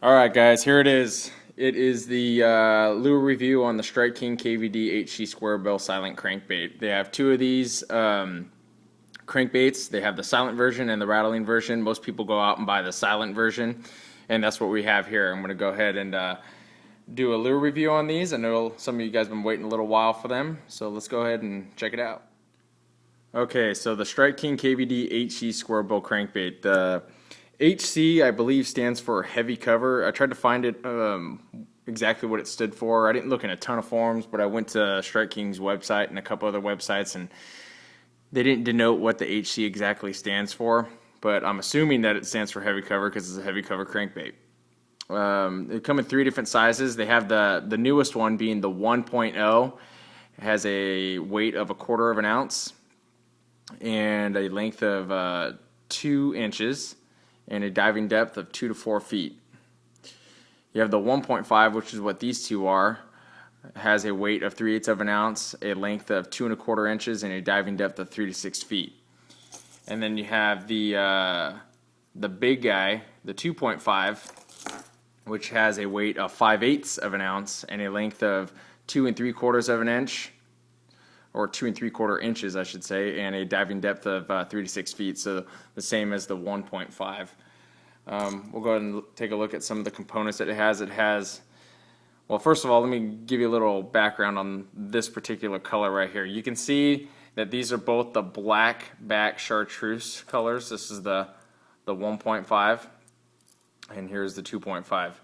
Alright guys, here it is. It is the lure review on the Strike King KVD HC Square Bill Silent Crankbait. They have two of these crankbaits. They have the silent version and the rattling version. Most people go out and buy the silent version, and that's what we have here. I'm going to go ahead and do a lure review on these. I know some of you guys have been waiting a little while for them, so let's go ahead and check it out. Okay, so the Strike King KVD HC Square Bill Crankbait. The HC, I believe, stands for heavy cover. I tried to find it exactly what it stood for. I didn't look in a ton of forums, but I went to Strike King's website and a couple other websites, and they didn't denote what the HC exactly stands for. But I'm assuming that it stands for heavy cover because it's a heavy cover crankbait. They come in three different sizes. They have the newest one being the 1.0. It has a weight of 1/4 of an ounce and a length of 2 inches. And a diving depth of 2 to 4 feet. You have the 1.5, which is what these two are. It has a weight of 3/8 of an ounce, a length of 2 1/4 inches, and a diving depth of 3 to 6 feet. And then you have the big guy, the 2.5, which has a weight of 5/8 of an ounce and a length of 2 3/4 of an inch, or 2 3/4 inches, I should say, and a diving depth of 3 to 6 feet, so the same as the 1.5. We'll go ahead and take a look at some of the components that it has. It has, well, first of all, let me give you a little background on this particular color right here. You can see that these are both the black back Chartreuse colors. This is the 1.5, and here's the 2.5.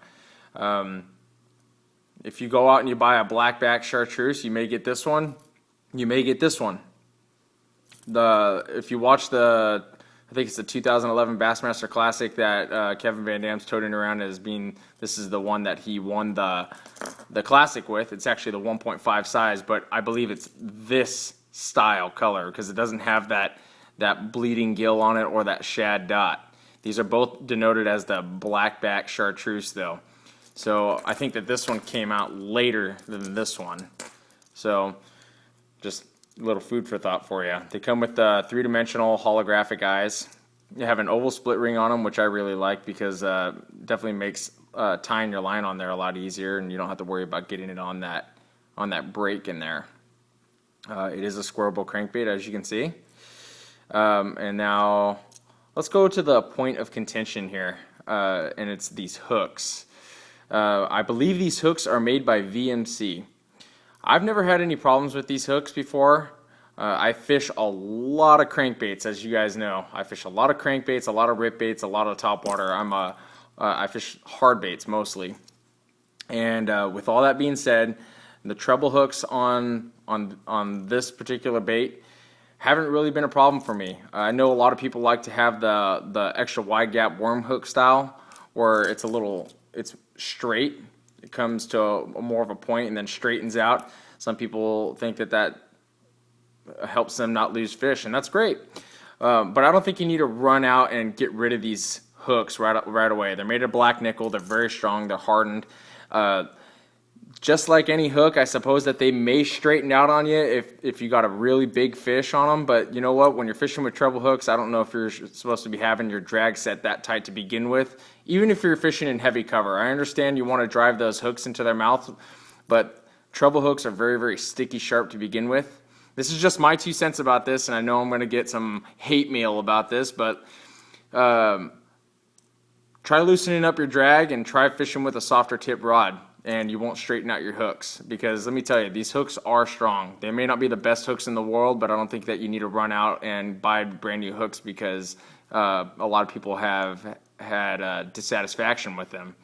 If you go out and you buy a black back Chartreuse, you may get this one. You may get this one. If you watch I think it's the 2011 Bassmaster Classic that Kevin Van Dam's toting around as being, this is the one that he won the Classic with. It's actually the 1.5 size, but I believe it's this style color because it doesn't have that bleeding gill on it or that shad dot. These are both denoted as the black back Chartreuse though. So I think that this one came out later than this one. So just a little food for thought for you. They come with 3-dimensional holographic eyes. You have an oval split ring on them, which I really like because definitely makes tying your line on there a lot easier, and you don't have to worry about getting it on that break in there. It is a square bill crankbait, as you can see. And now let's go to the point of contention here, and it's these hooks. I believe these hooks are made by VMC. I've never had any problems with these hooks before. I fish a lot of crankbaits, as you guys know. I fish a lot of crankbaits, a lot of rip baits, a lot of topwater. I fish hard baits mostly. And with all that being said, the treble hooks on this particular bait haven't really been a problem for me. I know a lot of people like to have the extra wide gap worm hook style, where it's straight. It comes to more of a point and then straightens out. Some people think that helps them not lose fish, and that's great. But I don't think you need to run out and get rid of these hooks right away. They're made of black nickel. They're very strong. They're hardened. Just like any hook, I suppose that they may straighten out on you if you got a really big fish on them. But you know what? When you're fishing with treble hooks, I don't know if you're supposed to be having your drag set that tight to begin with. Even if you're fishing in heavy cover, I understand you want to drive those hooks into their mouth, but treble hooks are very, very sticky sharp to begin with. This is just my 2 cents about this, and I know I'm going to get some hate mail about this, but try loosening up your drag and try fishing with a softer tip rod, and you won't straighten out your hooks. Because let me tell you, these hooks are strong. They may not be the best hooks in the world, but I don't think that you need to run out and buy brand new hooks because a lot of people have had dissatisfaction with them.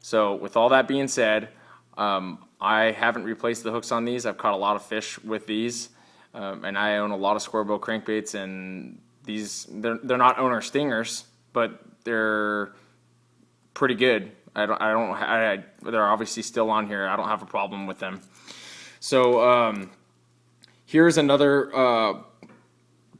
So with all that being said, I haven't replaced the hooks on these. I've caught a lot of fish with these, and I own a lot of square bill crankbaits, and they're not owner stingers, but they're pretty good. They're obviously still on here. I don't have a problem with them. So here's another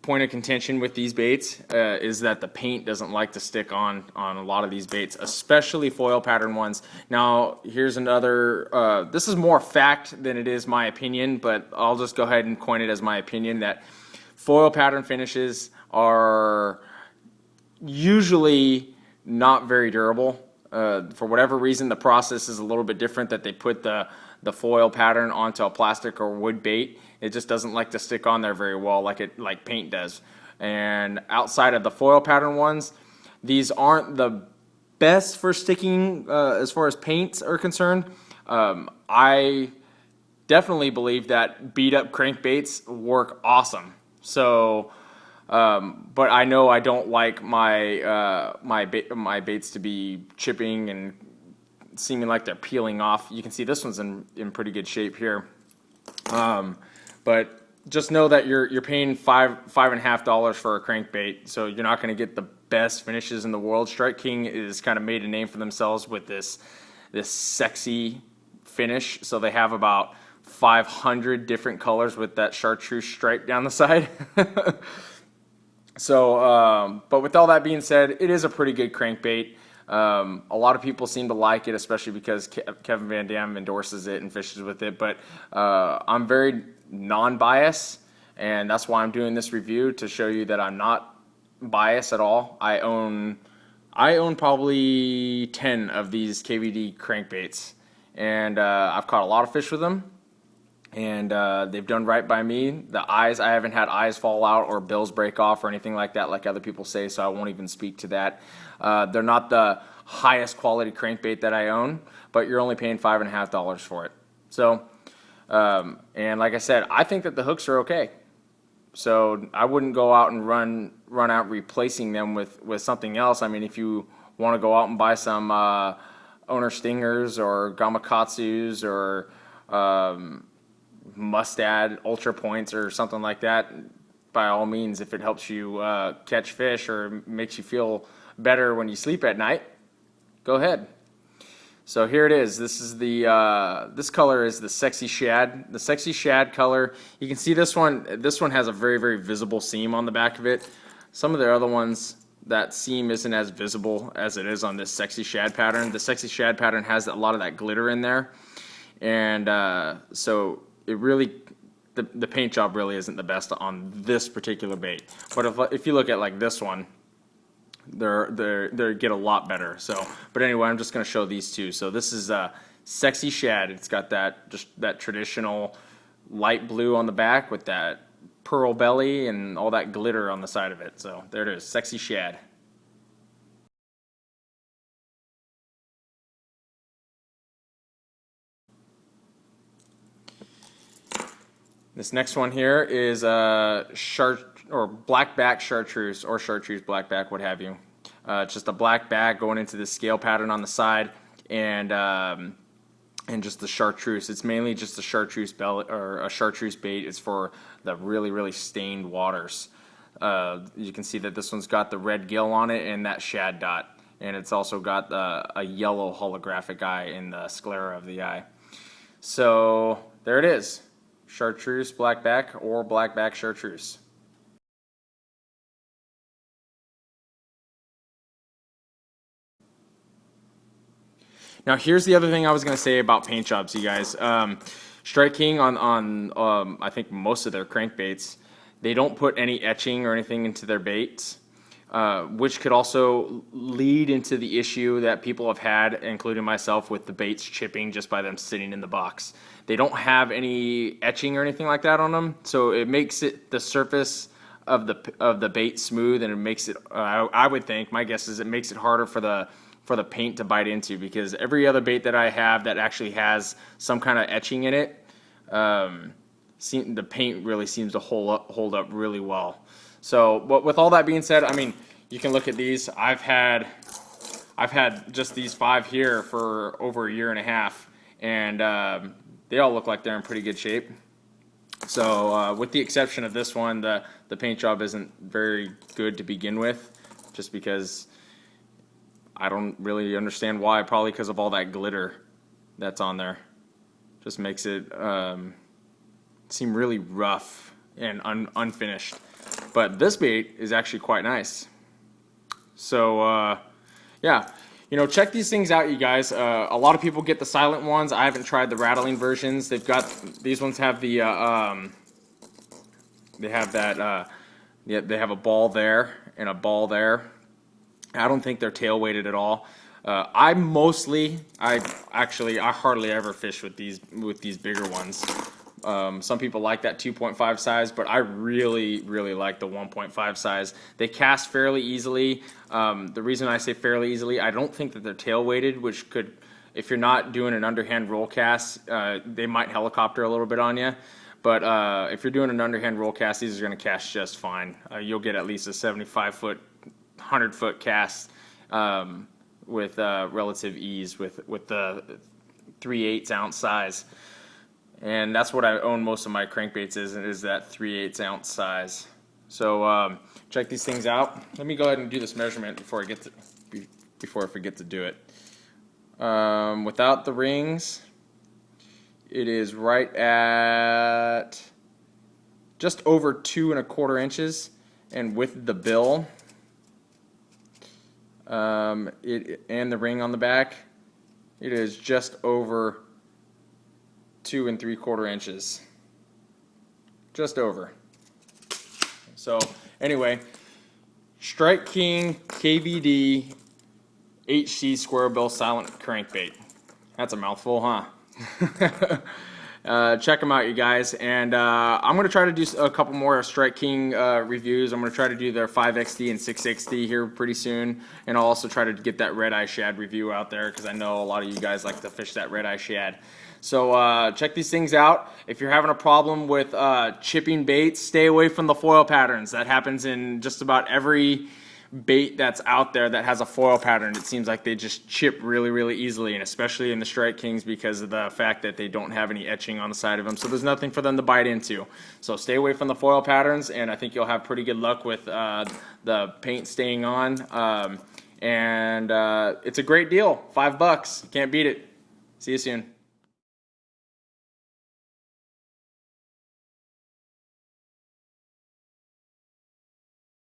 point of contention with these baits, is that the paint doesn't like to stick on a lot of these baits, especially foil pattern ones. Now here's another, this is more fact than it is my opinion, but I'll just go ahead and coin it as my opinion that foil pattern finishes are usually not very durable. For whatever reason, the process is a little bit different, that they put the foil pattern onto a plastic or wood bait. It just doesn't like to stick on there very well like paint does. And outside of the foil pattern ones, these aren't the best for sticking as far as paints are concerned. I definitely believe that beat up crankbaits work awesome. So, but I know I don't like my baits to be chipping and seeming like they're peeling off. You can see this one's in pretty good shape here. But just know that you're paying $5.50 for a crankbait, so you're not going to get the best finishes in the world. Strike King is kind of made a name for themselves with this sexy finish. So they have about 500 different colors with that chartreuse stripe down the side. So, but with all that being said, it is a pretty good crankbait. A lot of people seem to like it, especially because Kevin Van Dam endorses it and fishes with it. But I'm very non-biased, and that's why I'm doing this review, to show you that I'm not biased at all. I own probably 10 of these KVD crankbaits, and I've caught a lot of fish with them. And they've done right by me. The eyes, I haven't had eyes fall out or bills break off or anything like that, like other people say, so I won't even speak to that. They're not the highest quality crankbait that I own, but you're only paying $5.50 for it. So, and like I said, I think that the hooks are okay. So I wouldn't go out and run out replacing them with something else. I mean, if you want to go out and buy some owner stingers or gamakatsus or Mustad Ultra Points or something like that, by all means, if it helps you catch fish or makes you feel better when you sleep at night, go ahead. So here it is. This is this color is the Sexy Shad. The Sexy Shad color. You can see this one. This one has a very, very visible seam on the back of it. Some of the other ones, that seam isn't as visible as it is on this Sexy Shad pattern. The Sexy Shad pattern has a lot of that glitter in there, and so it really, the paint job really isn't the best on this particular bait. But if you look at like this one, they get a lot better. So, but anyway, I'm just going to show these two. So this is Sexy Shad. It's got that traditional light blue on the back with that pearl belly and all that glitter on the side of it. So there it is, Sexy Shad. This next one here is blackback chartreuse, or chartreuse blackback, what have you. It's just a black back going into the scale pattern on the side, and just the chartreuse. It's mainly just a chartreuse belly, or a chartreuse bait. It's for the really, really stained waters. You can see that this one's got the red gill on it and that shad dot, and it's also got a yellow holographic eye in the sclera of the eye. So there it is. Chartreuse blackback or blackback chartreuse. Now here's the other thing I was going to say about paint jobs, you guys. Strike King on I think most of their crankbaits, they don't put any etching or anything into their baits, which could also lead into the issue that people have had, including myself, with the baits chipping just by them sitting in the box. They don't have any etching or anything like that on them, so it makes the surface of the bait smooth, and it makes it, I would think, my guess is it makes it harder for the paint to bite into, because every other bait that I have that actually has some kind of etching in it, the paint really seems to hold up really well. So, but with all that being said, I mean, you can look at these. I've had just these 5 here for over a year and a half, and they all look like they're in pretty good shape. So, with the exception of this one, the paint job isn't very good to begin with, just because I don't really understand why. Probably because of all that glitter that's on there. Just makes it seem really rough and unfinished. But this bait is actually quite nice. So, yeah. Check these things out, you guys. A lot of people get the silent ones. I haven't tried the rattling versions. These ones have the, they have that, they have a ball there and a ball there. I don't think they're tail weighted at all. I hardly ever fish with these bigger ones. Some people like that 2.5 size, but I really like the 1.5 size. They cast fairly easily. The reason I say fairly easily, I don't think that they're tail weighted, which could, if you're not doing an underhand roll cast, they might helicopter a little bit on you. But if you're doing an underhand roll cast, these are going to cast just fine. You'll get at least a 75-foot, 100-foot cast with relative ease with the 3/8 ounce size. And that's what I own most of my crankbaits is that 3/8 ounce size. So check these things out. Let me go ahead and do this measurement before I forget to do it. Without the rings, it is right at just over 2 1/4 inches, and with the bill, and the ring on the back, it is just over 2 3/4 inches. Just over. So anyway, Strike King KVD HC square bill silent crankbait. That's a mouthful, huh? Check them out, you guys. And I'm going to try to do a couple more Strike King reviews. I'm going to try to do their 5XD and 6XD here pretty soon. And I'll also try to get that red-eye shad review out there because I know a lot of you guys like to fish that red-eye shad. So check these things out. If you're having a problem with chipping baits, stay away from the foil patterns. That happens in just about every bait that's out there that has a foil pattern. It seems like they just chip really easily, and especially in the Strike Kings because of the fact that they don't have any etching on the side of them, so there's nothing for them to bite into. So stay away from the foil patterns, and I think you'll have pretty good luck with the paint staying on. It's a great deal. $5, can't beat it. See you soon.